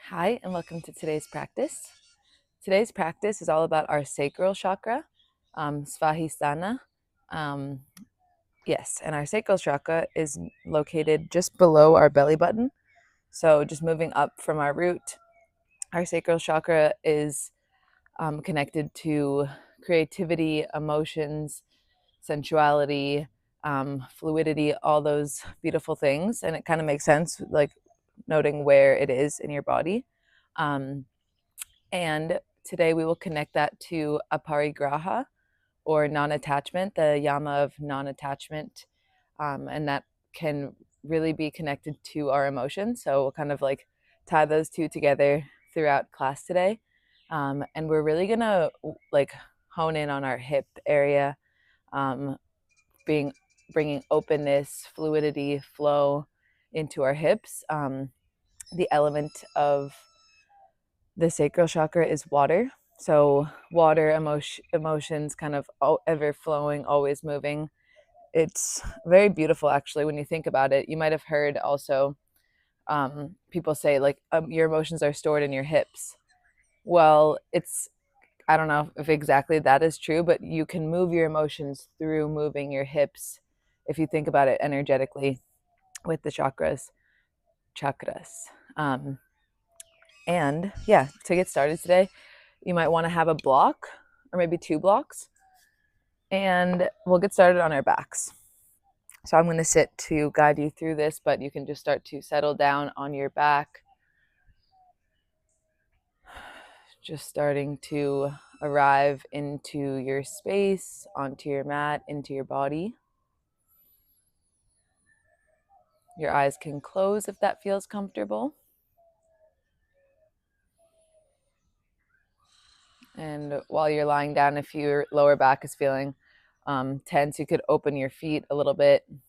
Hi, and welcome to today's practice. Today's practice is all about our sacral chakra, Svadhisthana. Um, yes, and our sacral chakra is located just below our belly button. So, just moving up from our root, our sacral chakra is connected to creativity, emotions, sensuality, fluidity, all those beautiful things. And it kind of makes sense, like noting where it is in your body. And today we will connect that to Aparigraha, or non-attachment, the yama of non-attachment. And that can really be connected to our emotions. So we'll kind of like tie those two together throughout class today. And we're really gonna like hone in on our hip area, um, bringing openness, fluidity, flow into our hips. The element of the sacral chakra is water. So water, emotions, kind of ever flowing, always moving. It's very beautiful, actually, when you think about it. You might have heard also people say like your emotions are stored in your hips. Well, I don't know if exactly that is true, but you can move your emotions through moving your hips if you think about it energetically with the chakras. Um, and yeah, to get started today, you might want to have a block or maybe two blocks, and we'll get started on our backs. So I'm going to sit to guide you through this, but you can just start to settle down on your back, just starting to arrive into your space, onto your mat, into your body. Your eyes can close if that feels comfortable. And while you're lying down, if your lower back is feeling tense, you could open your feet a little bit. You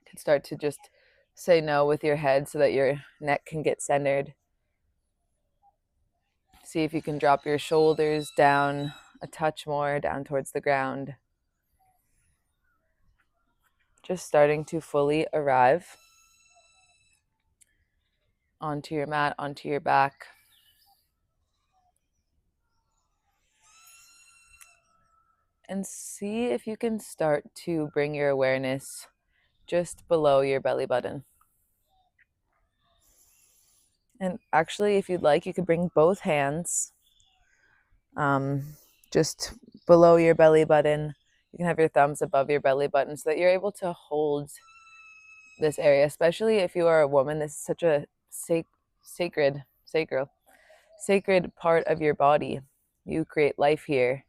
can start to just say no with your head so that your neck can get centered. See if you can drop your shoulders down a touch more, down towards the ground. Just starting to fully arrive onto your mat, onto your back. And see if you can start to bring your awareness just below your belly button. And actually, if you'd like, you could bring both hands just below your belly button. You can have your thumbs above your belly button so that you're able to hold this area, especially if you are a woman. This is such a sacred part of your body. You create life here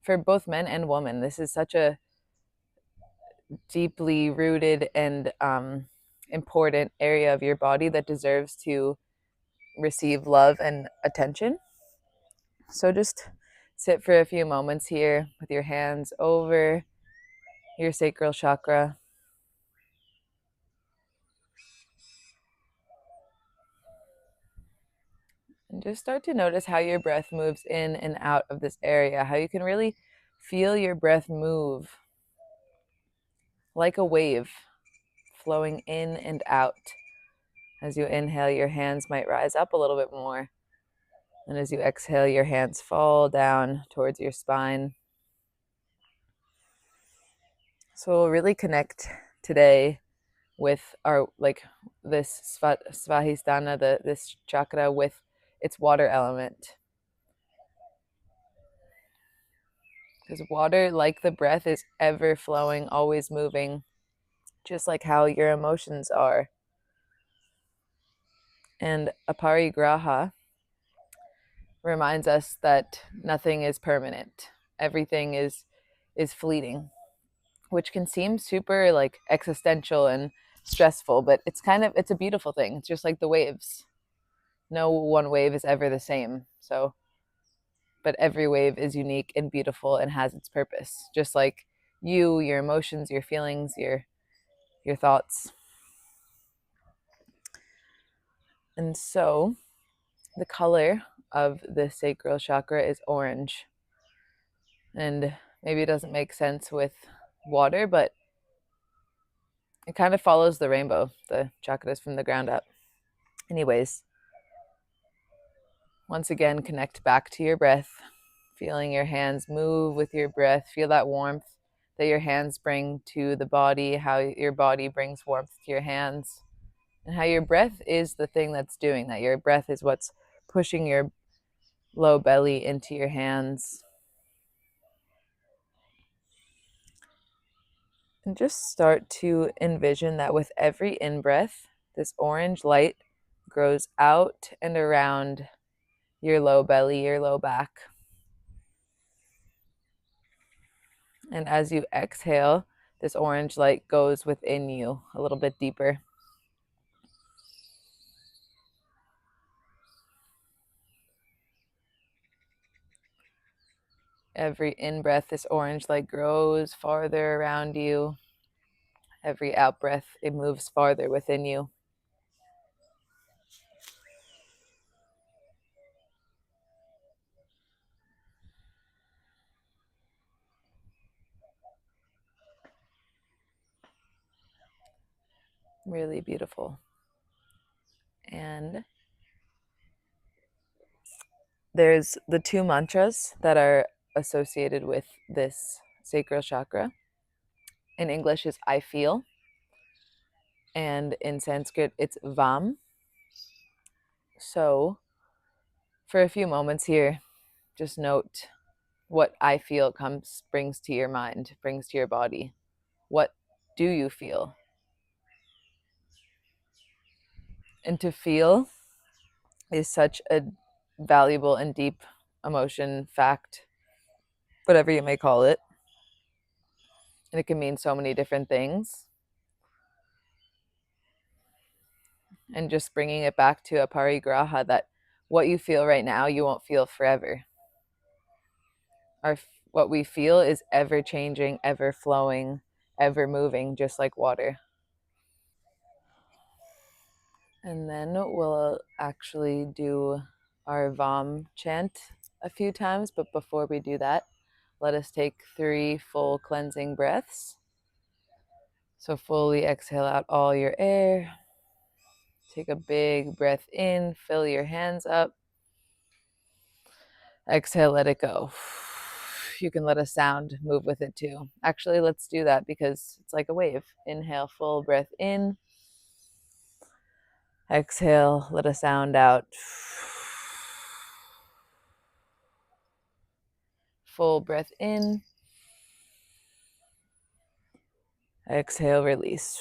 for both men and women. This is such a deeply rooted and important area of your body that deserves to receive love and attention. So just sit for a few moments here with your hands over your sacral chakra. And just start to notice how your breath moves in and out of this area, how you can really feel your breath move like a wave flowing in and out. As you inhale, your hands might rise up a little bit more. And as you exhale, your hands fall down towards your spine. So we'll really connect today with our this Svadhisthana, this chakra, with its water element. Because water, like the breath, is ever flowing, always moving, just like how your emotions are. And Aparigraha reminds us that nothing is permanent. Everything is fleeting, which can seem super like existential and stressful, but it's a beautiful thing. It's just like the waves. No one wave is ever the same. So, but every wave is unique and beautiful and has its purpose. Just like you, your emotions, your feelings, your thoughts. And so the color of the sacral chakra is orange. And maybe it doesn't make sense with water, but it kind of follows the rainbow, the chakras from the ground up. Anyways, Once again, connect back to your breath, feeling your hands move with your breath. Feel that warmth that your hands bring to the body, how your body brings warmth to your hands, and how your breath is the thing that's doing that. Your breath is what's pushing your low belly into your hands. And just start to envision that with every in-breath, this orange light grows out and around your low belly, your low back. And as you exhale, this orange light goes within you a little bit deeper. Every in-breath, this orange light grows farther around you. Every out-breath, it moves farther within you. Really beautiful. And there's the two mantras that are associated with this sacral chakra. In English is I feel, and in Sanskrit it's vam. So for a few moments here, just note what I feel brings to your mind, brings to your body. What do you feel? And to feel is such a valuable and deep emotion, fact, whatever you may call it. And it can mean so many different things. And just bringing it back to Aparigraha, that what you feel right now, you won't feel forever. What we feel is ever changing, ever flowing, ever moving, just like water. And then we'll actually do our Vam chant a few times. But before we do that, let us take 3 full cleansing breaths. So fully exhale out all your air. Take a big breath in, fill your hands up. Exhale, let it go. You can let a sound move with it too. Actually, let's do that because it's like a wave. Inhale, full breath in. Exhale, let a sound out. Full breath in. Exhale, release.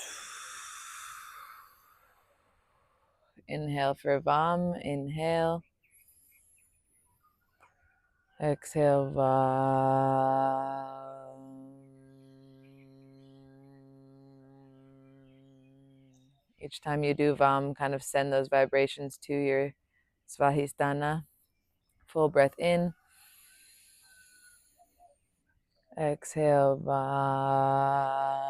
Inhale for Vam. Inhale. Exhale, Vam. Each time you do Vam, kind of send those vibrations to your Svadhisthana. Full breath in. Exhale, Vam.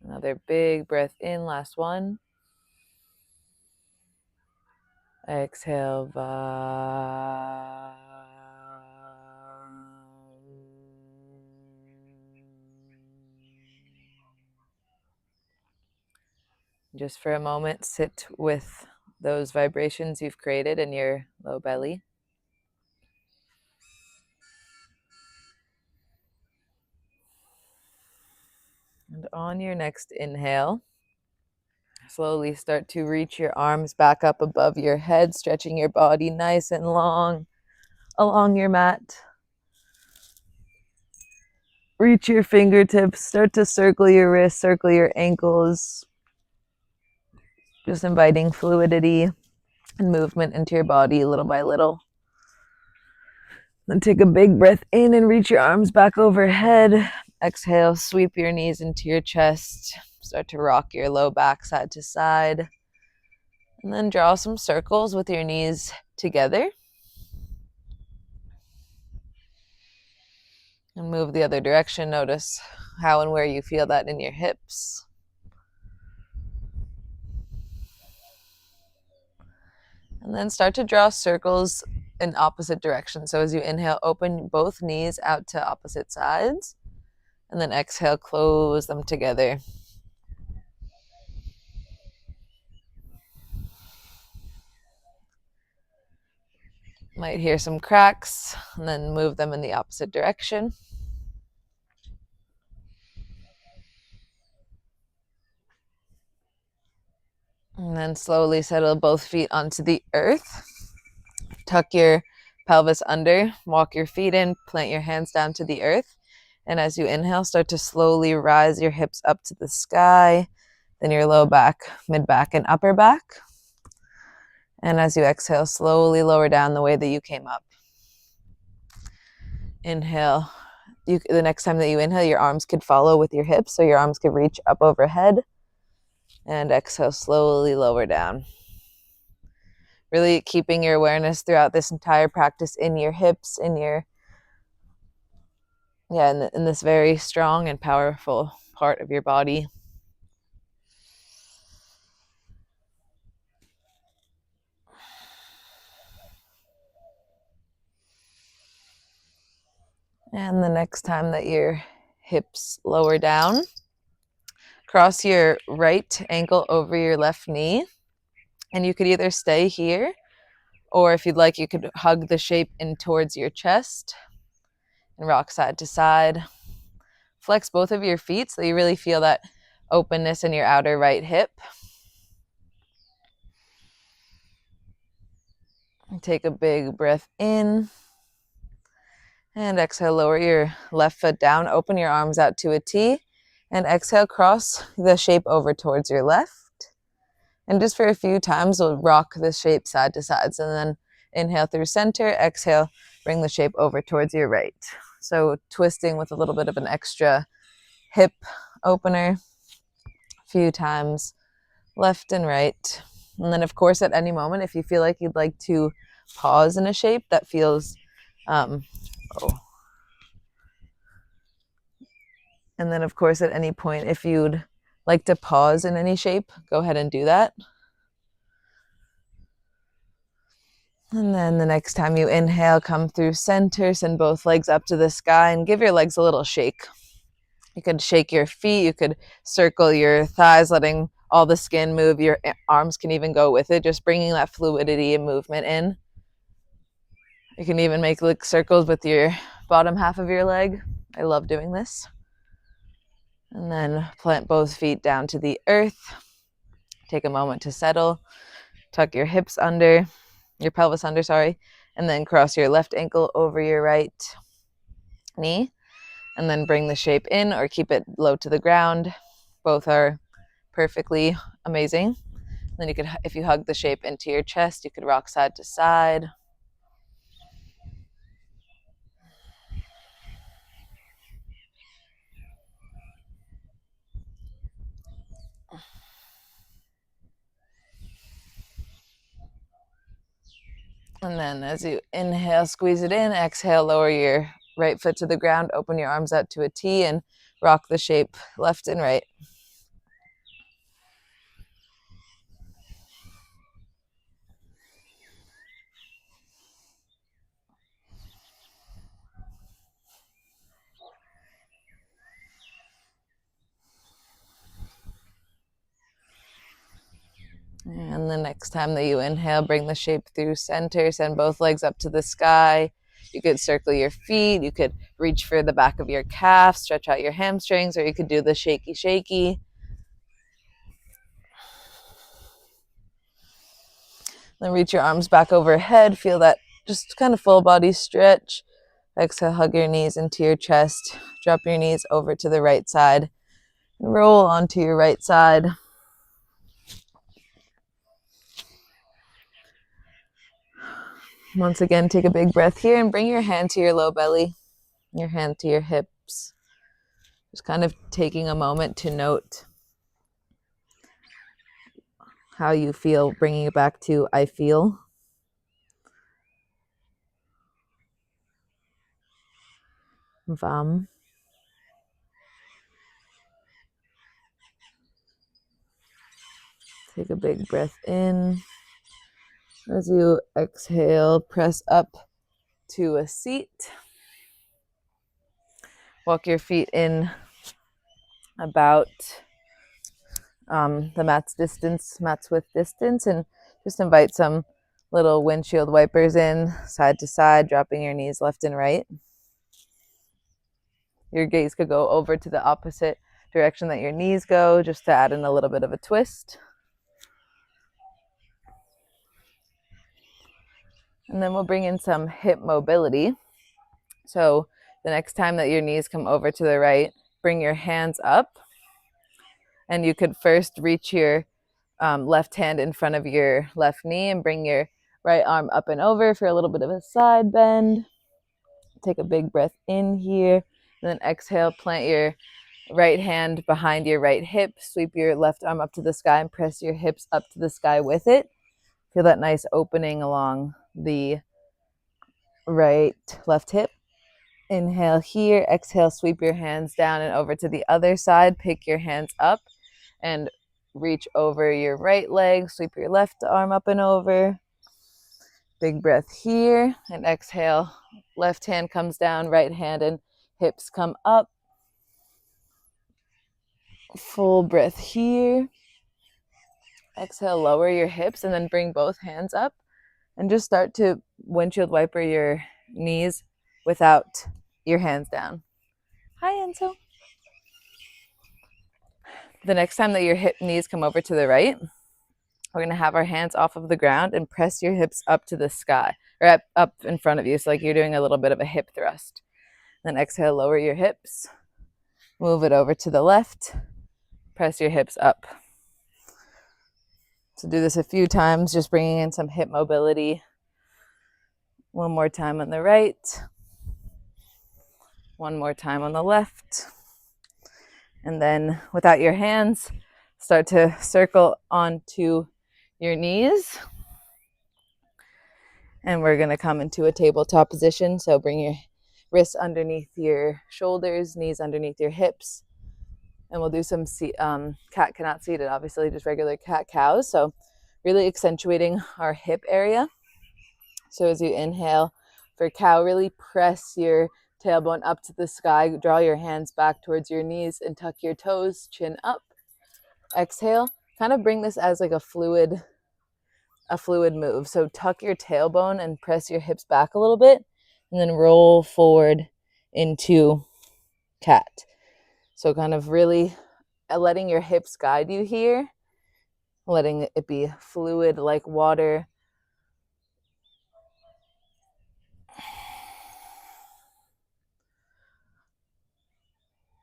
Another big breath in, last one. Exhale, Vam. Just for a moment, sit with those vibrations you've created in your low belly. And on your next inhale, slowly start to reach your arms back up above your head, stretching your body nice and long along your mat. Reach your fingertips, start to circle your wrists, circle your ankles. Just inviting fluidity and movement into your body little by little. Then take a big breath in and reach your arms back overhead. Exhale, sweep your knees into your chest. Start to rock your low back side to side. And then draw some circles with your knees together. And move the other direction. Notice how and where you feel that in your hips. And then start to draw circles in opposite directions. So as you inhale, open both knees out to opposite sides. And then exhale, close them together. Might hear some cracks, and then move them in the opposite direction. And then slowly settle both feet onto the earth. Tuck your pelvis under, walk your feet in, plant your hands down to the earth. And as you inhale, start to slowly rise your hips up to the sky, then your low back, mid back, and upper back. And as you exhale, slowly lower down the way that you came up. Inhale. The next time that you inhale, your arms could follow with your hips, so your arms could reach up overhead. And exhale, slowly lower down. Really keeping your awareness throughout this entire practice in your hips, in this very strong and powerful part of your body. And the next time that your hips lower down, cross your right ankle over your left knee. And you could either stay here, or if you'd like, you could hug the shape in towards your chest and rock side to side. Flex both of your feet so you really feel that openness in your outer right hip. Take a big breath in. And exhale, lower your left foot down, open your arms out to a T, and exhale, cross the shape over towards your left. And just for a few times, we'll rock the shape side to side. So then inhale through center, exhale, bring the shape over towards your right. So twisting with a little bit of an extra hip opener, a few times, left and right. And then, of course, at any moment, if you feel like you'd like to pause in a shape that feels And then, of course, at any point, if you'd like to pause in any shape, go ahead and do that. And then the next time you inhale, come through center, send both legs up to the sky, and give your legs a little shake. You could shake your feet, you could circle your thighs, letting all the skin move. Your arms can even go with it, just bringing that fluidity and movement in. You can even make circles with your bottom half of your leg. I love doing this. And then plant both feet down to the earth. Take a moment to settle. Tuck your hips under, your pelvis under, and then cross your left ankle over your right knee. And then bring the shape in or keep it low to the ground. Both are perfectly amazing. Then you could, if you hug the shape into your chest, you could rock side to side. And then as you inhale, squeeze it in. Exhale, lower your right foot to the ground. Open your arms out to a T and rock the shape left and right. And the next time that you inhale, bring the shape through center. Send both legs up to the sky. You could circle your feet. You could reach for the back of your calf, stretch out your hamstrings, or you could do the shaky, shaky. Then reach your arms back overhead. Feel that just kind of full body stretch. Exhale, hug your knees into your chest. Drop your knees over to the right side. Roll onto your right side. Once again, take a big breath here and bring your hand to your low belly, your hand to your hips. Just kind of taking a moment to note how you feel, bringing it back to I feel. Vam. Take a big breath in. As you exhale, press up to a seat. Walk your feet in about the mat's width distance, and just invite some little windshield wipers in side to side, dropping your knees left and right. Your gaze could go over to the opposite direction that your knees go, just to add in a little bit of a twist. And then we'll bring in some hip mobility. So the next time that your knees come over to the right, bring your hands up. And you could first reach your left hand in front of your left knee and bring your right arm up and over for a little bit of a side bend. Take a big breath in here. And then exhale, plant your right hand behind your right hip. Sweep your left arm up to the sky and press your hips up to the sky with it. Feel that nice opening along the right left hip. Inhale here. Exhale, sweep your hands down and over to the other side. Pick your hands up and reach over your right leg. Sweep your left arm up and over. Big breath here. And exhale. Left hand comes down, right hand and hips come up. Full breath here. Exhale, lower your hips and then bring both hands up and just start to windshield wiper your knees without your hands down. Hi, Enzo. The next time that your hip knees come over to the right, we're going to have our hands off of the ground and press your hips up to the sky, or up in front of you, so like you're doing a little bit of a hip thrust. Then exhale, lower your hips, move it over to the left, press your hips up. So do this a few times, just bringing in some hip mobility. One more time on the right. One more time on the left. And then without your hands, start to circle onto your knees. And we're going to come into a tabletop position. So bring your wrists underneath your shoulders, knees underneath your hips. And we'll do some cat, not seated, obviously, just regular cat cows. So really accentuating our hip area. So as you inhale for cow, really press your tailbone up to the sky. Draw your hands back towards your knees and tuck your toes, chin up. Exhale. Kind of bring this as like a fluid move. So tuck your tailbone and press your hips back a little bit, and then roll forward into cat. So kind of really letting your hips guide you here, letting it be fluid like water.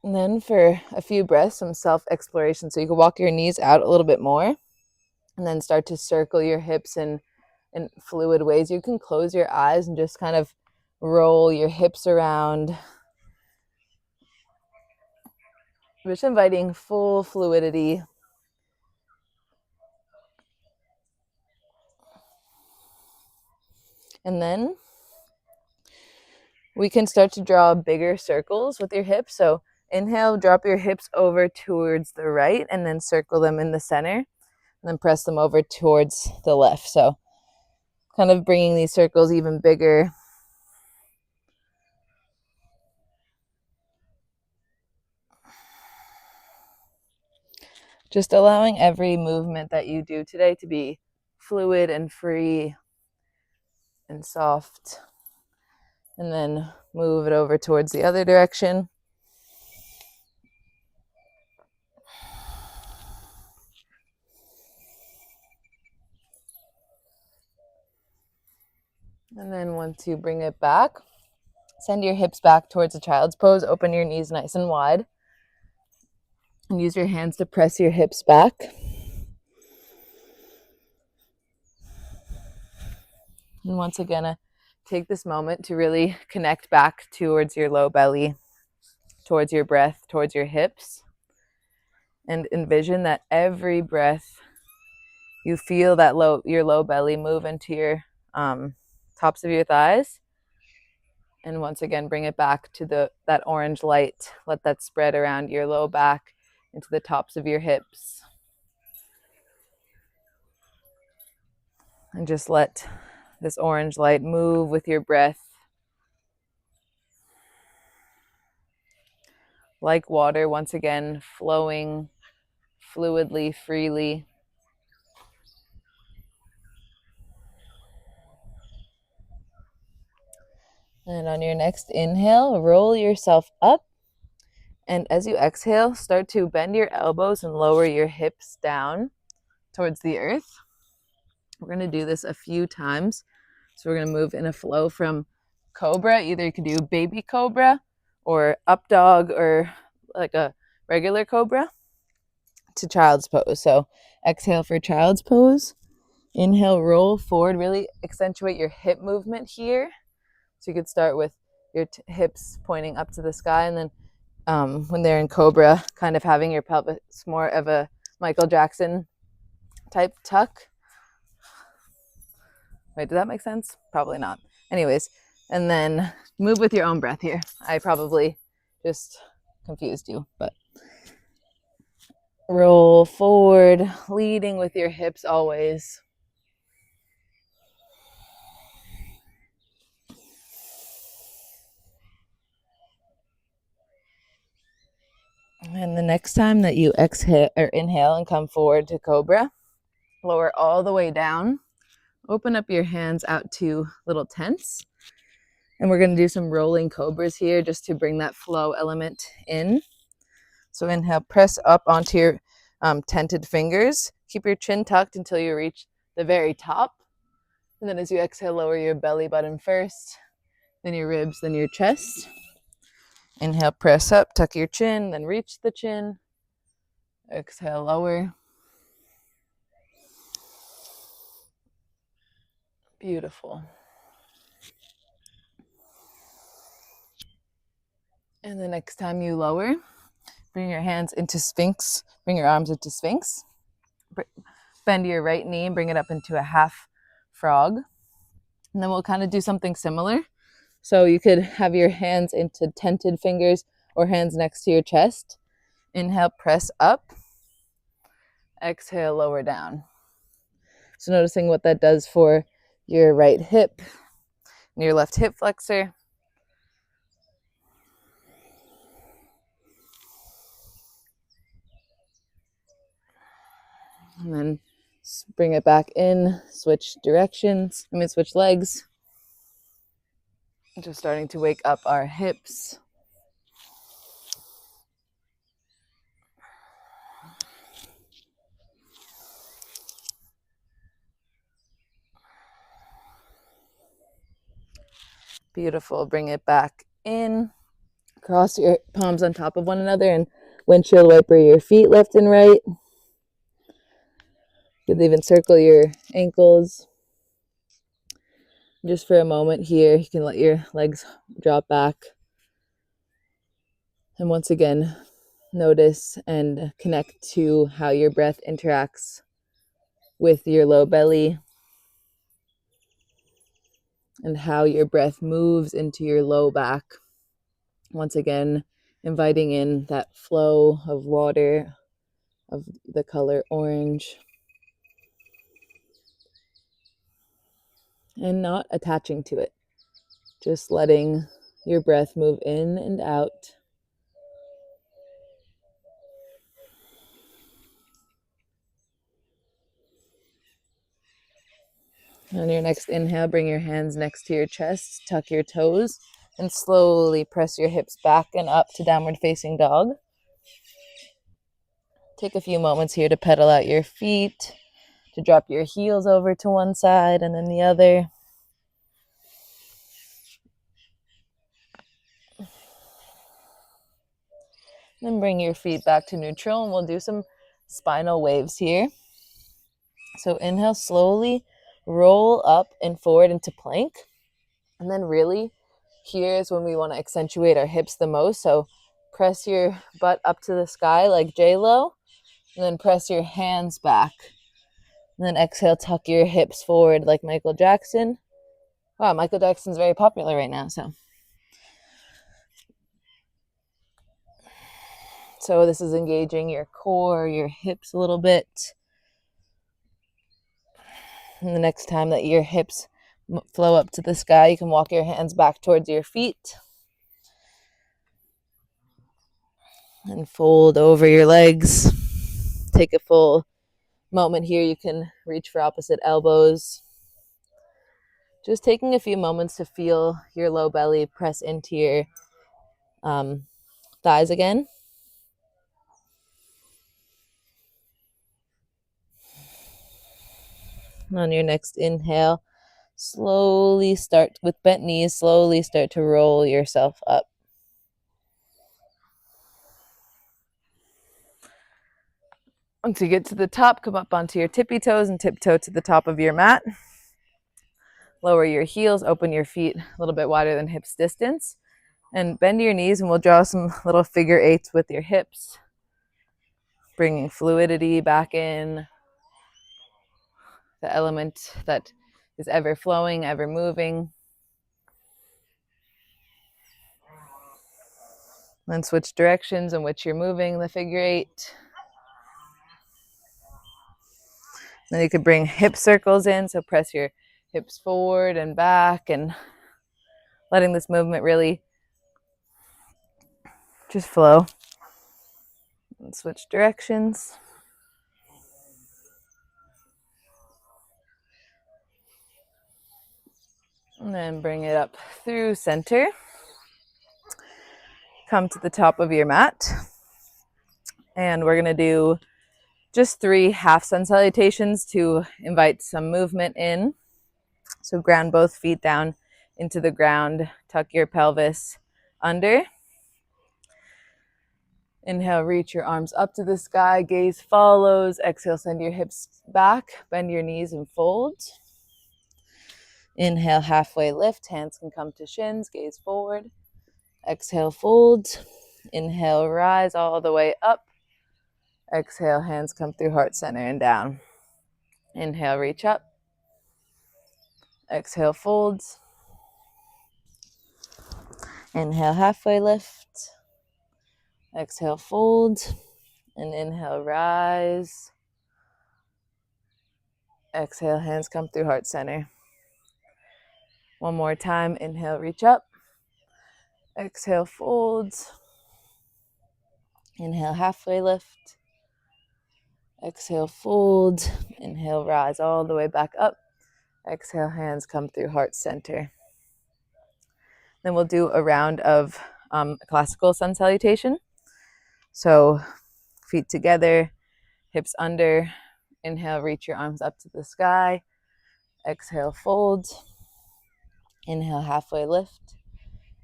And then for a few breaths, some self-exploration. So you can walk your knees out a little bit more and then start to circle your hips in fluid ways. You can close your eyes and just kind of roll your hips around. Just inviting full fluidity. And then we can start to draw bigger circles with your hips. So inhale, drop your hips over towards the right and then circle them in the center, and then press them over towards the left. So kind of bringing these circles even bigger. Just allowing every movement that you do today to be fluid and free and soft. And then move it over towards the other direction. And then once you bring it back, send your hips back towards a child's pose. Open your knees nice and wide. And use your hands to press your hips back. And once again, take this moment to really connect back towards your low belly, towards your breath, towards your hips. And envision that every breath you feel that your low belly move into your tops of your thighs. And once again, bring it back to that orange light. Let that spread around your low back into the tops of your hips. And just let this orange light move with your breath. like water, once again, flowing fluidly, freely. And on your next inhale, roll yourself up. And as you exhale, start to bend your elbows and lower your hips down towards the earth. We're going to do this a few times. So we're going to move in a flow from cobra. Either you can do baby cobra or up dog or like a regular cobra to child's pose. So exhale for child's pose. Inhale, roll forward. Really accentuate your hip movement here. So you could start with your hips pointing up to the sky, and then when they're in cobra, kind of having your pelvis more of a Michael Jackson type tuck. Wait, did that make sense? Probably not. Anyways, and then move with your own breath here. I probably just confused you, but roll forward, leading with your hips always. And the next time that you exhale or inhale and come forward to cobra, lower all the way down. Open up your hands out to little tents. And we're going to do some rolling cobras here just to bring that flow element in. So inhale, press up onto your tented fingers. Keep your chin tucked until you reach the very top. And then as you exhale, lower your belly button first, then your ribs, then your chest. Inhale, press up, tuck your chin, then reach the chin. Exhale, lower. Beautiful. And the next time you lower, bring your hands into Sphinx. Bring your arms into Sphinx. Bend your right knee and bring it up into a half frog. And then we'll kind of do something similar. So you could have your hands into tented fingers or hands next to your chest. Inhale, press up. Exhale, lower down. So noticing what that does for your right hip and your left hip flexor. And then bring it back in, switch directions, switch legs. Just starting to wake up our hips. Beautiful. Bring it back in. Cross your palms on top of one another and windshield wiper your feet left and right. You could even circle your ankles. Just for a moment here, you can let your legs drop back. And once again, notice and connect to how your breath interacts with your low belly and how your breath moves into your low back. Once again, inviting in that flow of water of the color orange. And not attaching to it. Just letting your breath move in and out. On your next inhale, bring your hands next to your chest, tuck your toes, and slowly press your hips back and up to downward facing dog. Take a few moments here to pedal out your feet, to drop your heels over to one side and then the other. Then bring your feet back to neutral, and we'll do some spinal waves here. So inhale, slowly roll up and forward into plank. And then really, here's when we want to accentuate our hips the most. So press your butt up to the sky like J-Lo, and then press your hands back. And then exhale, tuck your hips forward like Michael Jackson. Wow, Michael Jackson's very popular right now, So this is engaging your core, your hips a little bit. And the next time that your hips flow up to the sky, you can walk your hands back towards your feet. And fold over your legs. Take a full moment here. You can reach for opposite elbows. Just taking a few moments to feel your low belly press into your thighs again. And on your next inhale, slowly start with bent knees, slowly start to roll yourself up. Once you get to the top, come up onto your tippy toes and tiptoe to the top of your mat. Lower your heels, open your feet a little bit wider than hips distance, and bend your knees, and we'll draw some little figure eights with your hips, bringing fluidity back in, the element that is ever flowing, ever moving. Then switch directions in which you're moving the figure eight. Then you could bring hip circles in, so press your hips forward and back, and letting this movement really just flow. And switch directions. And then bring it up through center. Come to the top of your mat. And we're going to do just 3 half sun salutations to invite some movement in. So ground both feet down into the ground. Tuck your pelvis under. Inhale, reach your arms up to the sky. Gaze follows. Exhale, send your hips back. Bend your knees and fold. Inhale, halfway lift. Hands can come to shins. Gaze forward. Exhale, fold. Inhale, rise all the way up. Exhale, hands come through heart center and down. Inhale, reach up. Exhale, fold. Inhale, halfway lift. Exhale, fold. And inhale, rise. Exhale, hands come through heart center. One more time. Inhale, reach up. Exhale, fold. Inhale, halfway lift. Exhale, fold. Inhale, rise all the way back up. Exhale, hands come through heart center. Then we'll do a round of classical sun salutation. So feet together, hips under. Inhale, reach your arms up to the sky. Exhale, fold. Inhale, halfway lift.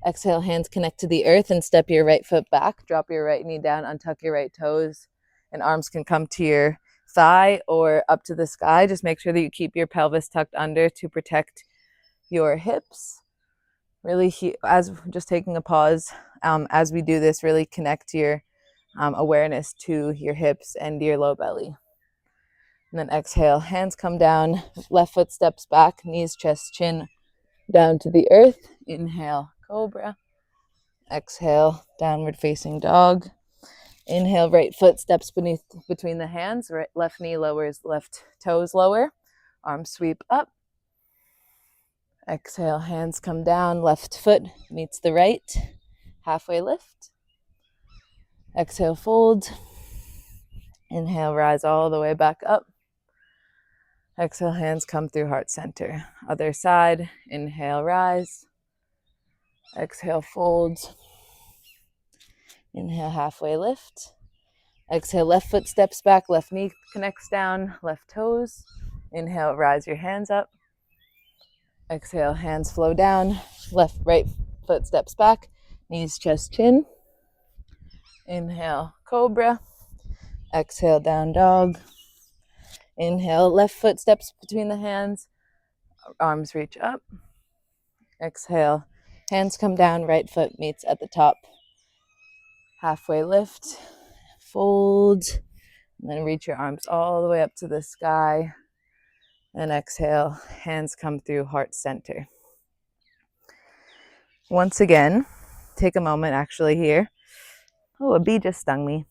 Exhale, hands connect to the earth and step your right foot back. Drop your right knee down, untuck your right toes, and arms can come to your thigh or up to the sky. Just make sure that you keep your pelvis tucked under to protect your hips. Really, as just taking a pause as we do this, really connect your awareness to your hips and your low belly. And then exhale, hands come down, left foot steps back, knees, chest, chin down to the earth. Inhale, cobra. Exhale, downward facing dog. Inhale, right foot steps between the hands, right, left knee lowers, left toes lower, arms sweep up. Exhale, hands come down, left foot meets the right, halfway lift. Exhale, fold. Inhale, rise all the way back up. Exhale, hands come through heart center. Other side, inhale, rise. Exhale, fold. Inhale, halfway lift. Exhale, left foot steps back, left knee connects down, left toes. Inhale, rise your hands up. Exhale, hands flow down, right foot steps back, knees, chest, chin. Inhale, cobra. Exhale, down dog. Inhale, left foot steps between the hands, arms reach up. Exhale, hands come down, right foot meets at the top. Halfway lift, fold, and then reach your arms all the way up to the sky. And exhale, hands come through heart center. Once again, take a moment actually here. Oh, a bee just stung me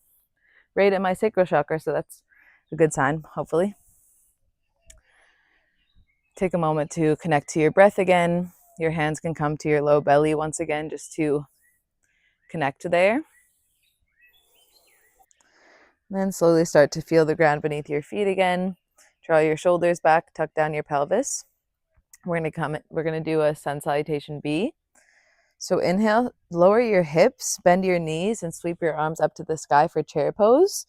right at my sacral chakra, so that's a good sign, hopefully. Take a moment to connect to your breath again. Your hands can come to your low belly once again, just to connect there. And then slowly start to feel the ground beneath your feet again. Draw your shoulders back, tuck down your pelvis. We're gonna do a sun salutation B. So inhale, lower your hips, bend your knees, and sweep your arms up to the sky for chair pose.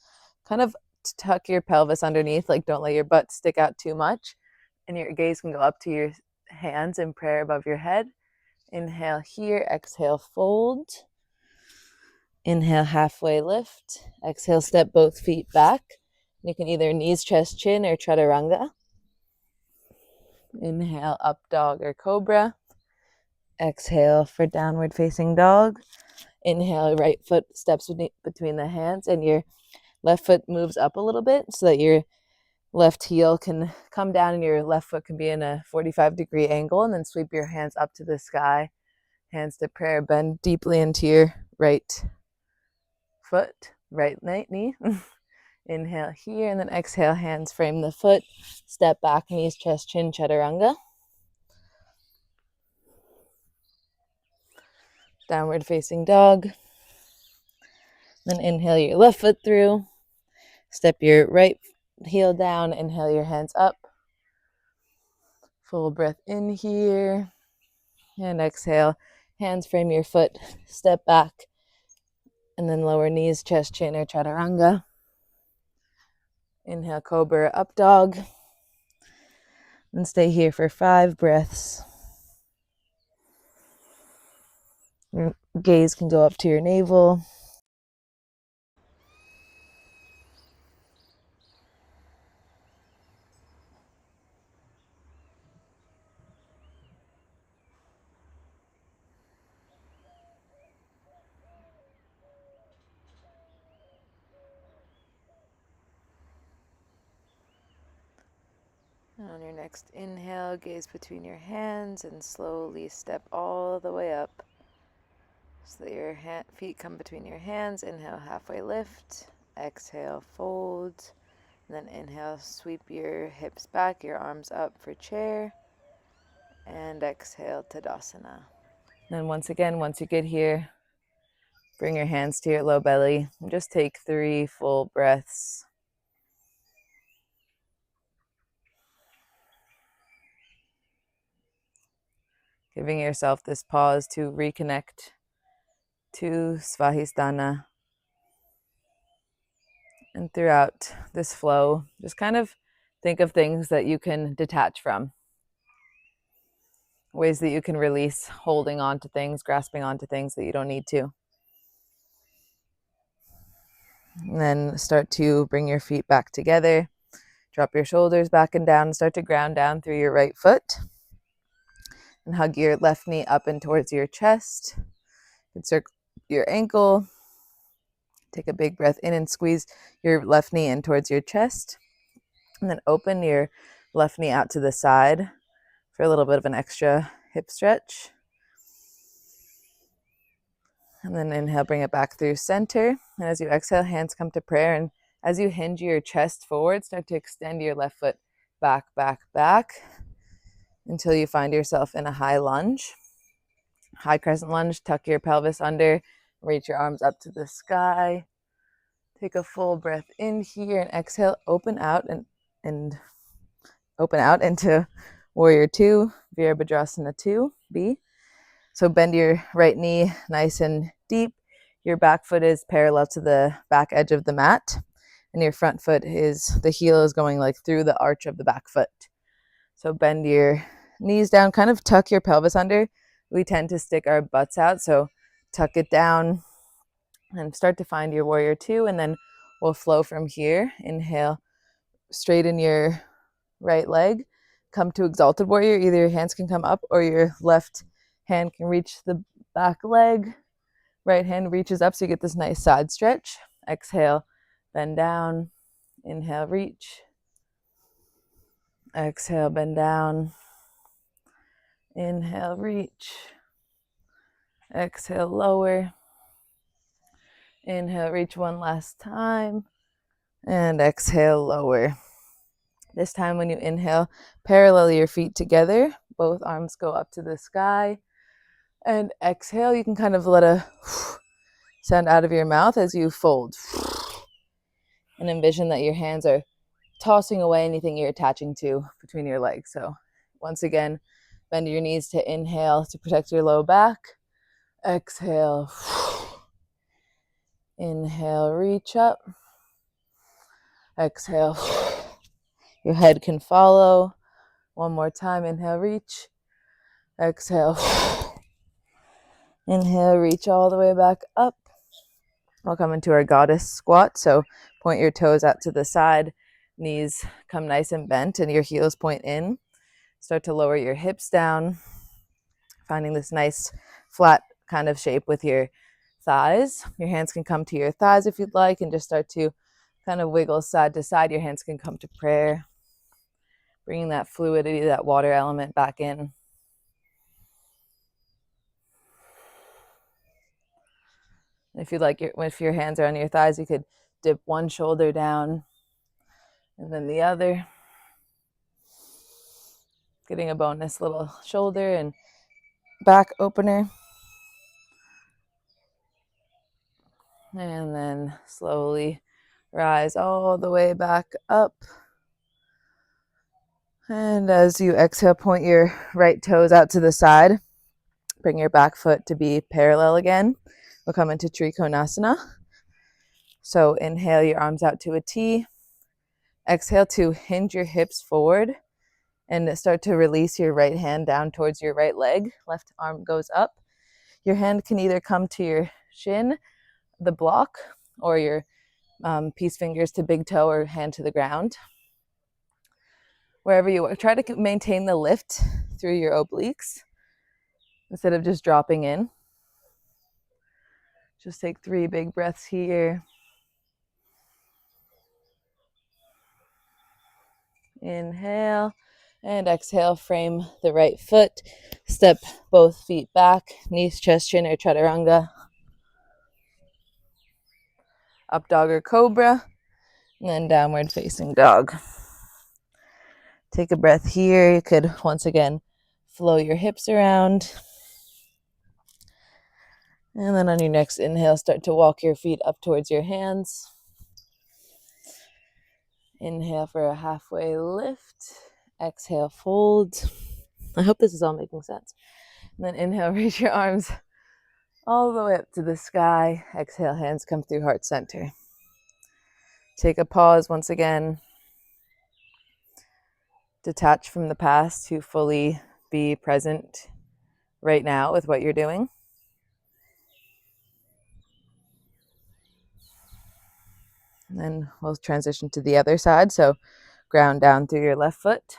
Kind of tuck your pelvis underneath, like don't let your butt stick out too much. And your gaze can go up to your hands in prayer above your head. Inhale here, exhale, fold. Inhale, halfway lift. Exhale, step both feet back. You can either knees, chest, chin, or chaturanga. Inhale, up dog or cobra. Exhale for downward facing dog. Inhale, right foot steps between the hands and your left foot moves up a little bit so that your left heel can come down and your left foot can be in a 45-degree angle, and then sweep your hands up to the sky. Hands to prayer, bend deeply into your right foot, right knee. Inhale here, and then exhale, hands frame the foot. Step back, knees, chest, chin, chaturanga. Downward facing dog. Then inhale your left foot through. Step your right heel down. Inhale your hands up. Full breath in here. And exhale, hands frame your foot. Step back. And then lower knees, chest, chin, or chaturanga. Inhale, cobra, up dog. And stay here for 5 breaths. Your gaze can go up to your navel. And on your next inhale, gaze between your hands and slowly step all the way up so that your feet come between your hands. Inhale, halfway lift. Exhale, fold. And then inhale, sweep your hips back, your arms up for chair. And exhale, Tadasana. And once again, once you get here, bring your hands to your low belly and just take 3 full breaths. Giving yourself this pause to reconnect to Svadhisthana. And throughout this flow, just kind of think of things that you can detach from. Ways that you can release holding on to things, grasping onto things that you don't need to. And then start to bring your feet back together. Drop your shoulders back and down. Start to ground down through your right foot. And hug your left knee up and towards your chest. Encircle your ankle. Take a big breath in and squeeze your left knee in towards your chest. And then open your left knee out to the side for a little bit of an extra hip stretch. And then inhale, bring it back through center. And as you exhale, hands come to prayer. And as you hinge your chest forward, start to extend your left foot back, back, back until you find yourself in a high lunge. High crescent lunge, tuck your pelvis under, reach your arms up to the sky. Take a full breath in here and exhale, open out and open out into Warrior 2, Virabhadrasana 2, B. So bend your right knee nice and deep. Your back foot is parallel to the back edge of the mat. And your front foot the heel is going like through the arch of the back foot. So bend your knees down, kind of tuck your pelvis under. We tend to stick our butts out, so tuck it down and start to find your Warrior 2, and then we'll flow from here. Inhale, straighten your right leg, come to Exalted Warrior. Either your hands can come up or your left hand can reach the back leg. Right hand reaches up so you get this nice side stretch. Exhale, bend down. Inhale, reach. Exhale, bend down. Inhale, reach. Exhale, lower. Inhale, reach one last time. And exhale, lower. This time when you inhale, parallel your feet together. Both arms go up to the sky. And exhale, you can kind of let a sound out of your mouth as you fold. And envision that your hands are tossing away anything you're attaching to between your legs. So once again, bend your knees to inhale to protect your low back. Exhale. Inhale, reach up. Exhale. Your head can follow. One more time. Inhale, reach. Exhale. Inhale, reach all the way back up. We'll come into our goddess squat. So point your toes out to the side. Knees come nice and bent and your heels point in. Start to lower your hips down, finding this nice flat kind of shape with your thighs. Your hands can come to your thighs if you'd like, and just start to kind of wiggle side to side. Your hands can come to prayer, bringing that fluidity, that water element back in. If you'd like, if your hands are on your thighs, you could dip one shoulder down and then the other, getting a bonus little shoulder and back opener. And then slowly rise all the way back up. And as you exhale, point your right toes out to the side. Bring your back foot to be parallel again. We'll come into Trikonasana. So inhale your arms out to a T. Exhale to hinge your hips forward and start to release your right hand down towards your right leg. Left arm goes up. Your hand can either come to your shin, the block, or your peace fingers to big toe or hand to the ground. Wherever you are, try to maintain the lift through your obliques instead of just dropping in. Just take 3 big breaths here. Inhale and exhale, frame the right foot. Step both feet back, knees, chest, chin, or chaturanga. Up dog or cobra, and then downward facing dog. Take a breath here. You could once again flow your hips around. And then on your next inhale, start to walk your feet up towards your hands. Inhale for a halfway lift. Exhale, fold. I hope this is all making sense. And then inhale, reach your arms all the way up to the sky. Exhale, hands come through heart center. Take a pause once again. Detach from the past to fully be present right now with what you're doing. And then we'll transition to the other side. So ground down through your left foot.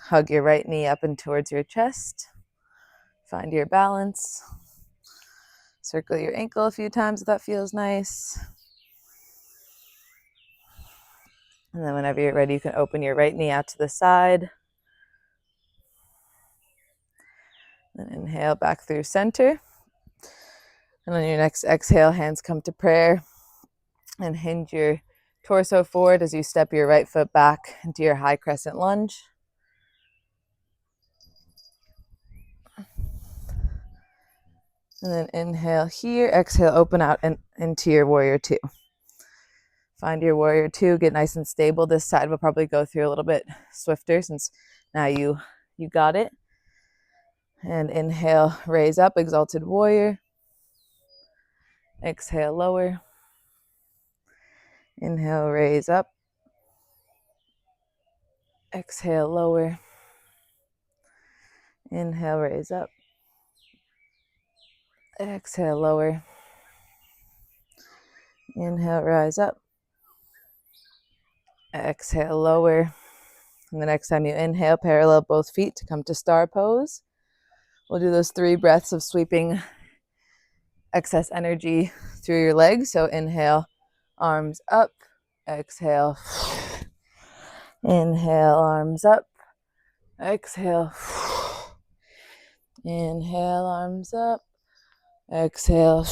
Hug your right knee up and towards your chest. Find your balance. Circle your ankle a few times if that feels nice. And then whenever you're ready, you can open your right knee out to the side. Then inhale back through center. And on your next exhale, hands come to prayer. And hinge your torso forward as you step your right foot back into your high crescent lunge. And then inhale here, exhale, open out and into your warrior 2. Find your warrior 2, get nice and stable. This side will probably go through a little bit swifter since now you got it. And inhale, raise up, exalted warrior. Exhale, lower. Inhale, raise up. Exhale, lower. Inhale, raise up. Exhale, lower. Inhale, rise up. Exhale, lower. And the next time you inhale, parallel both feet to come to star pose. We'll do those 3 breaths of sweeping excess energy through your legs. So inhale, arms up. Exhale. Inhale, arms up. Exhale. Inhale, arms up. Exhale.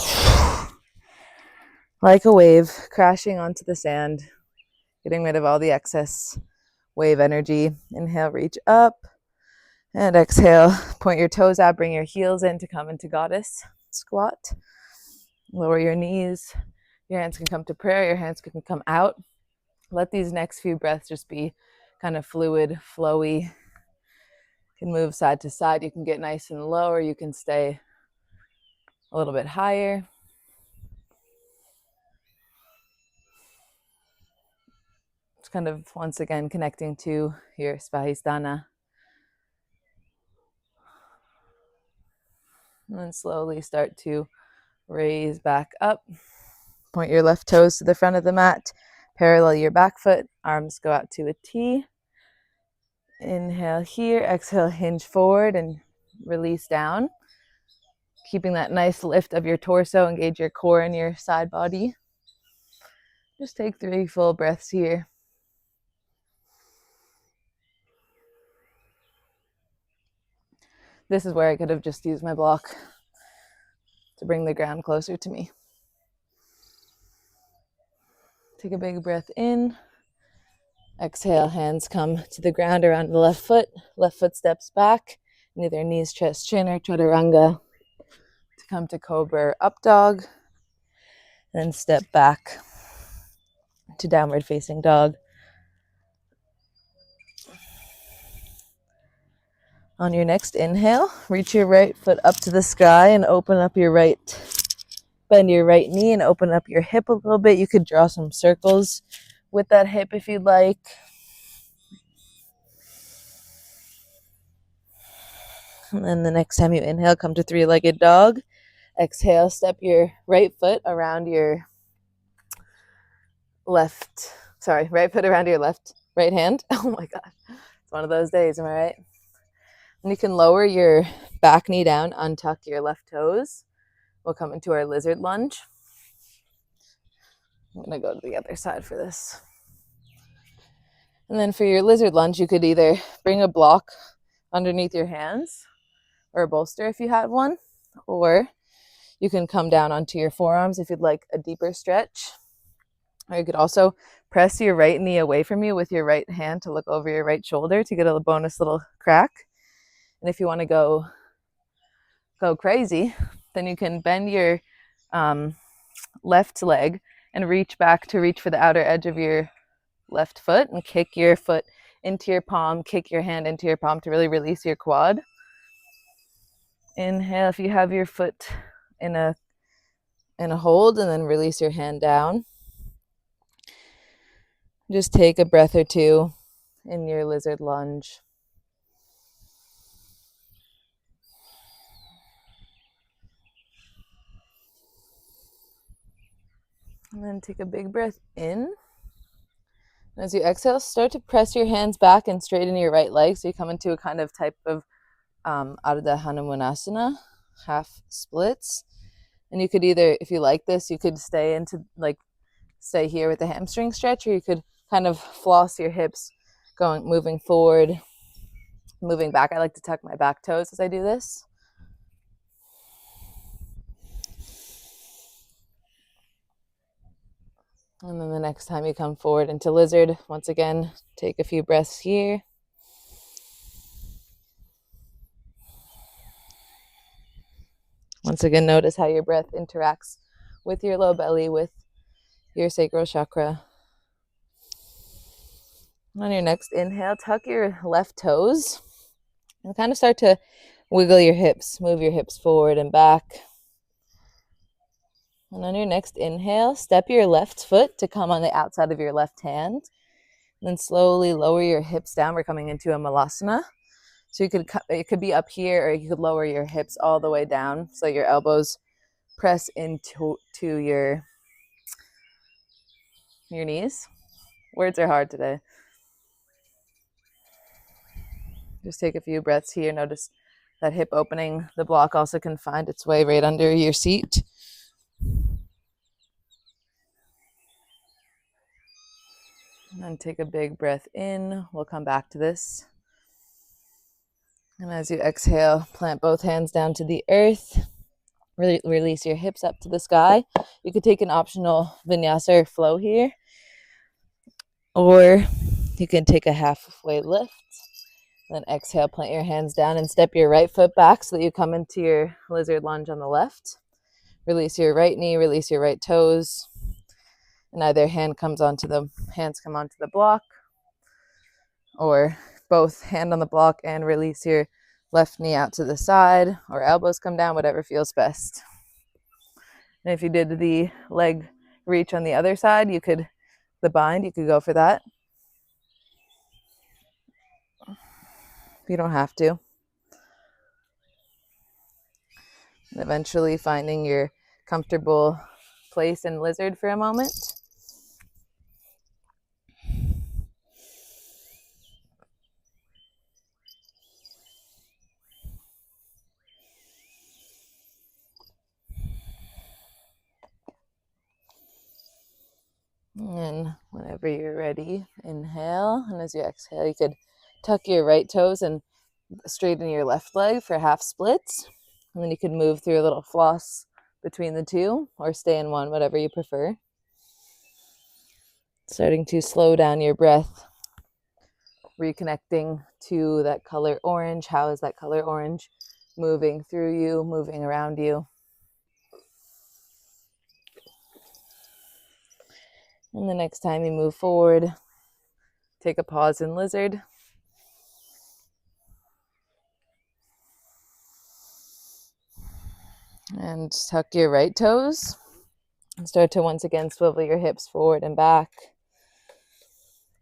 Like a wave crashing onto the sand, getting rid of all the excess wave energy. Inhale, reach up. And exhale, point your toes out, bring your heels in to come into goddess squat. Lower your knees. Your hands can come to prayer, your hands can come out. Let these next few breaths just be kind of fluid, flowy. You can move side to side. You can get nice and low, or you can stay a little bit higher. It's kind of, once again, connecting to your Svadhisthana. And then slowly start to raise back up. Point your left toes to the front of the mat. Parallel your back foot. Arms go out to a T. Inhale here. Exhale, hinge forward and release down. Keeping that nice lift of your torso. Engage your core and your side body. Just take 3 full breaths here. This is where I could have just used my block to bring the ground closer to me. Take a big breath in. Exhale, hands come to the ground around the left foot. Left foot steps back. Neither knees, chest, chin, or chaturanga. To come to cobra or up dog. Then step back to downward facing dog. On your next inhale, reach your right foot up to the sky and open up your right, bend your right knee and open up your hip a little bit. You could draw some circles with that hip if you'd like. And then the next time you inhale, come to 3-legged dog. Exhale, step your right foot around your right foot around your right hand. Oh my gosh, it's one of those days, am I right? And you can lower your back knee down, untuck your left toes. We'll come into our lizard lunge. I'm gonna go to the other side for this. And then for your lizard lunge, you could either bring a block underneath your hands or a bolster if you had one, or you can come down onto your forearms if you'd like a deeper stretch. Or you could also press your right knee away from you with your right hand to look over your right shoulder to get a bonus little crack. And if you want to go crazy, then you can bend your left leg and reach back to reach for the outer edge of your left foot and kick your foot into your palm, kick your hand into your palm to really release your quad. Inhale if you have your foot in a hold, and then release your hand down. Just take a breath or two in your lizard lunge. And then take a big breath in. As you exhale, start to press your hands back and straighten your right leg. So you come into a kind of type of Ardha Hanumanasana, half splits. And you could either, if you like this, you could stay here with the hamstring stretch, or you could kind of floss your hips, moving forward, moving back. I like to tuck my back toes as I do this. And then the next time you come forward into lizard, once again, take a few breaths here. Once again, notice how your breath interacts with your low belly, with your sacral chakra. On your next inhale, tuck your left toes and kind of start to wiggle your hips, move your hips forward and back. And on your next inhale, step your left foot to come on the outside of your left hand. And then slowly lower your hips down. We're coming into a malasana. So it could be up here, or you could lower your hips all the way down so your elbows press into your knees. Words are hard today. Just take a few breaths here. Notice that hip opening. The block also can find its way right under your seat. And then take a big breath in. We'll come back to this. And as you exhale, plant both hands down to the earth. Release your hips up to the sky. You could take an optional vinyasa or flow here, or you can take a halfway lift. Then exhale, plant your hands down and step your right foot back so that you come into your lizard lunge on the left. Release your right knee, release your right toes. and either hands come onto the block, or both hand on the block and release your left knee out to the side, or elbows come down, whatever feels best. And if you did the leg reach on the other side, you could go for that. You don't have to. And eventually finding your comfortable place in lizard for a moment. And whenever you're ready, inhale. And as you exhale, you could tuck your right toes and straighten your left leg for half splits. And then you could move through a little floss between the two, or stay in one, whatever you prefer. Starting to slow down your breath, reconnecting to that color orange. How is that color orange moving through you, moving around you? And the next time you move forward, take a pause in lizard. And tuck your right toes. And start to once again swivel your hips forward and back.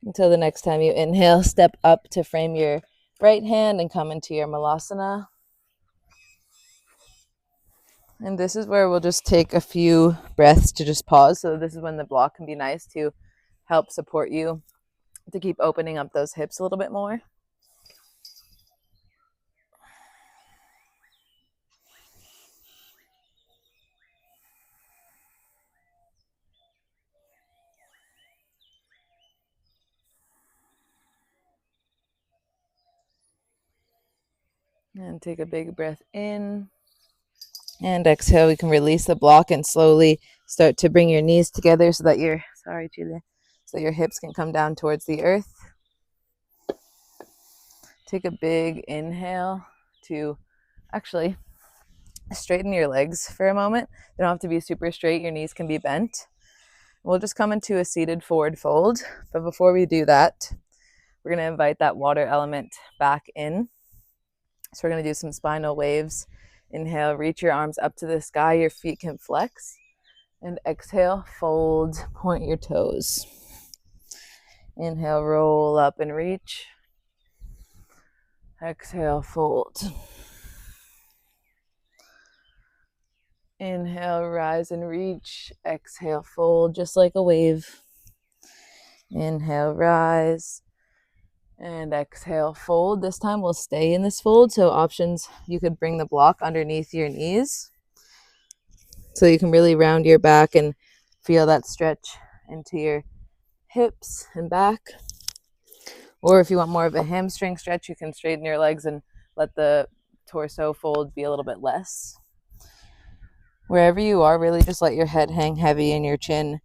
Until the next time you inhale, step up to frame your right hand and come into your malasana. And this is where we'll just take a few breaths to just pause. So this is when the block can be nice to help support you to keep opening up those hips a little bit more. And take a big breath in. And exhale, we can release the block and slowly start to bring your knees together so that your hips can come down towards the earth. Take a big inhale to actually straighten your legs for a moment. They don't have to be super straight. Your knees can be bent. We'll just come into a seated forward fold. But before we do that, we're going to invite that water element back in. So we're going to do some spinal waves. Inhale, reach your arms up to the sky. Your feet can flex. And exhale, fold, point your toes. Inhale, roll up and reach. Exhale, fold. Inhale, rise and reach. Exhale, fold, just like a wave. Inhale, rise. And exhale, fold. This time we'll stay in this fold. So options, you could bring the block underneath your knees so you can really round your back and feel that stretch into your hips and back. Or if you want more of a hamstring stretch, you can straighten your legs and let the torso fold be a little bit less. Wherever you are, really just let your head hang heavy and your chin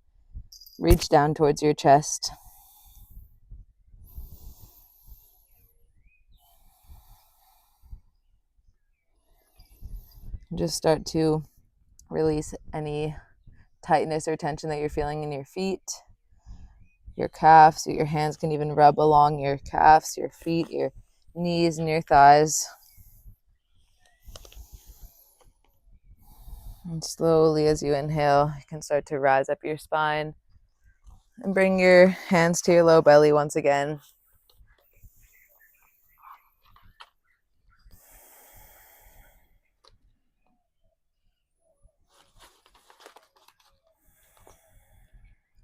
reach down towards your chest. Just start to release any tightness or tension that you're feeling in your feet, your calves. Your hands can even rub along your calves, your feet, your knees, and your thighs. And slowly as you inhale, you can start to rise up your spine and bring your hands to your low belly once again.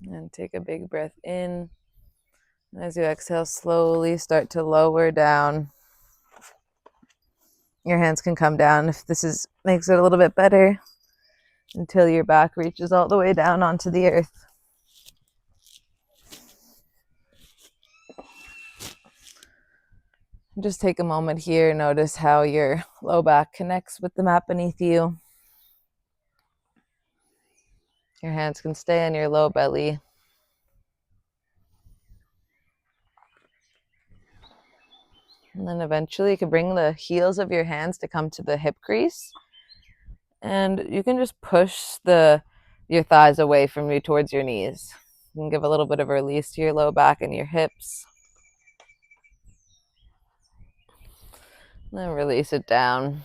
And take a big breath in. And as you exhale, slowly start to lower down. Your hands can come down if this makes it a little bit better, until your back reaches all the way down onto the earth. Just take a moment here. Notice how your low back connects with the mat beneath you. Your hands can stay on your low belly. And then eventually you can bring the heels of your hands to come to the hip crease. And you can just push your thighs away from you towards your knees. You can give a little bit of a release to your low back and your hips. And then release it down.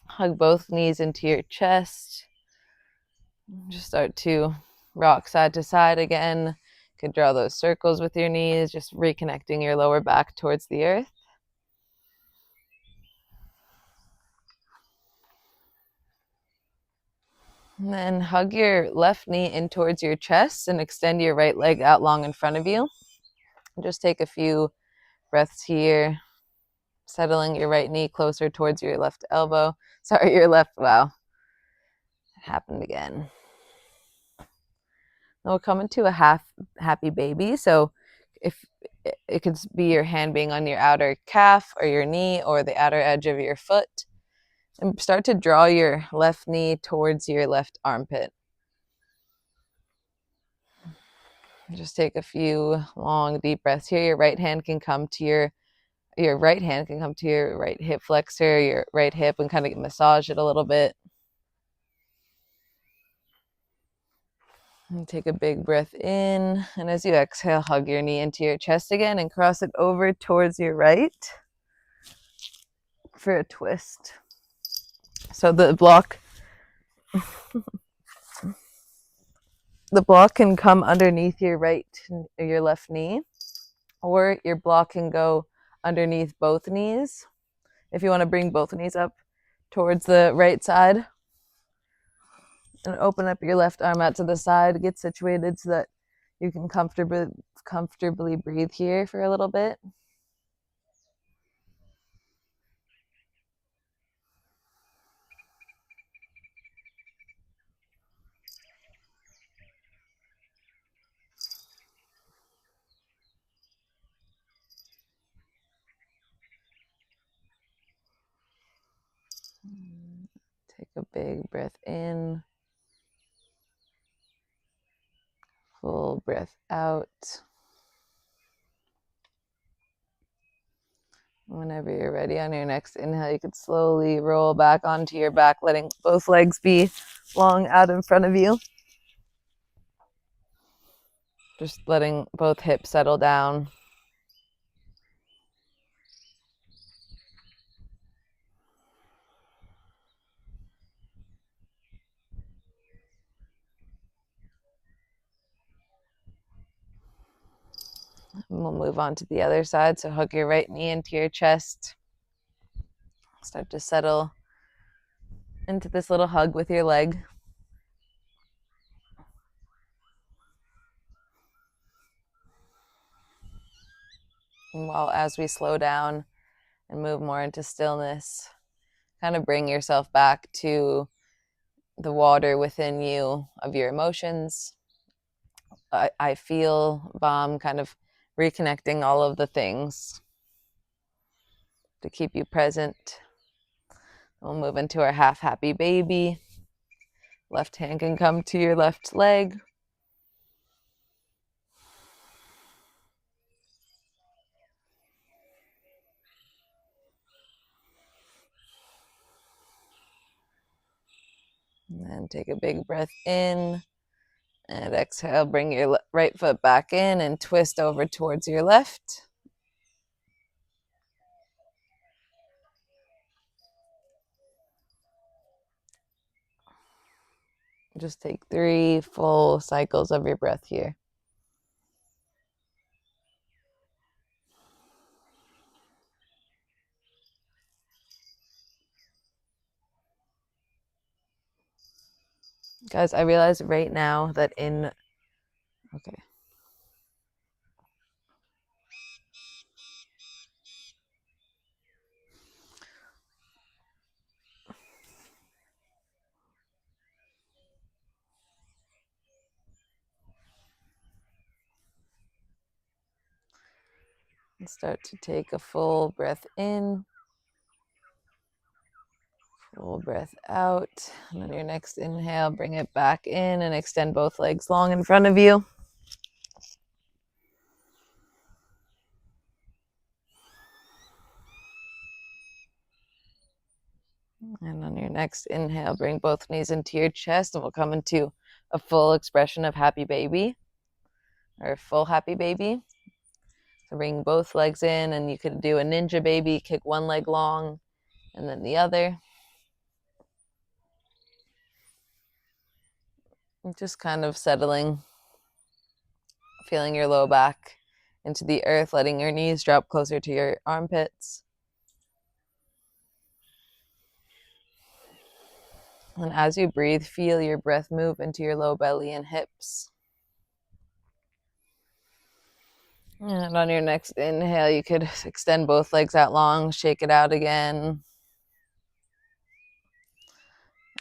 Hug both knees into your chest. Just start to rock side to side again. You could draw those circles with your knees, just reconnecting your lower back towards the earth. And then hug your left knee in towards your chest and extend your right leg out long in front of you. Just take a few breaths here, settling your right knee closer towards your left elbow. Sorry, your left, wow. It happened again. Then we'll come into a half happy baby. So if it could be your hand being on your outer calf or your knee or the outer edge of your foot. And start to draw your left knee towards your left armpit. Just take a few long, deep breaths here. Your right hand can come to your right hip flexor, your right hip, and kind of massage it a little bit. And take a big breath in, and as you exhale, hug your knee into your chest again and cross it over towards your right for a twist. So the block can come underneath your left knee, or your block can go underneath both knees. If you want to bring both knees up towards the right side and open up your left arm out to the side, get situated so that you can comfortably breathe here for a little bit. Take a big breath in. Full breath out. Whenever you're ready, on your next inhale, you could slowly roll back onto your back, letting both legs be long out in front of you. Just letting both hips settle down. And we'll move on to the other side. So hug your right knee into your chest. Start to settle into this little hug with your leg. And as we slow down and move more into stillness, kind of bring yourself back to the water within you of your emotions. I feel Bomb kind of reconnecting all of the things to keep you present. We'll move into our half happy baby. Left hand can come to your left leg. And then take a big breath in. And exhale, bring your right foot back in and twist over towards your left. Just take 3 full cycles of your breath here. Guys, I realize right now that okay. And start to take a full breath in. Full breath out. And on your next inhale, bring it back in and extend both legs long in front of you. And on your next inhale, bring both knees into your chest, and we'll come into a full expression of happy baby. or full happy baby. So bring both legs in, and you could do a ninja baby, kick one leg long and then the other. And just kind of settling, feeling your low back into the earth, letting your knees drop closer to your armpits. And as you breathe, feel your breath move into your low belly and hips. And on your next inhale, you could extend both legs out long, shake it out again.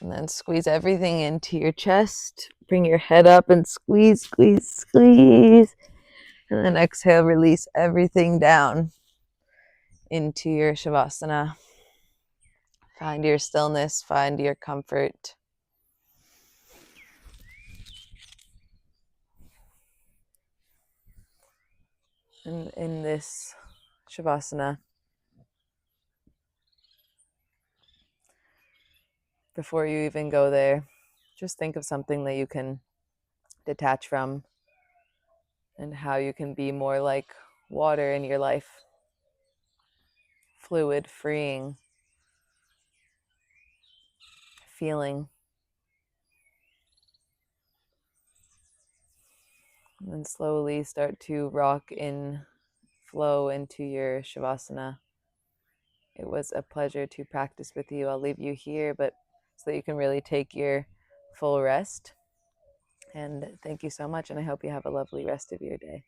And then squeeze everything into your chest. Bring your head up and squeeze, squeeze, squeeze. And then exhale, release everything down into your Shavasana. Find your stillness, find your comfort. And in this Shavasana, before you even go there, just think of something that you can detach from and how you can be more like water in your life. Fluid, freeing, feeling. And then slowly start to rock in, flow into your Shavasana. It was a pleasure to practice with you. I'll leave you here, but so that you can really take your full rest. And thank you so much, and I hope you have a lovely rest of your day.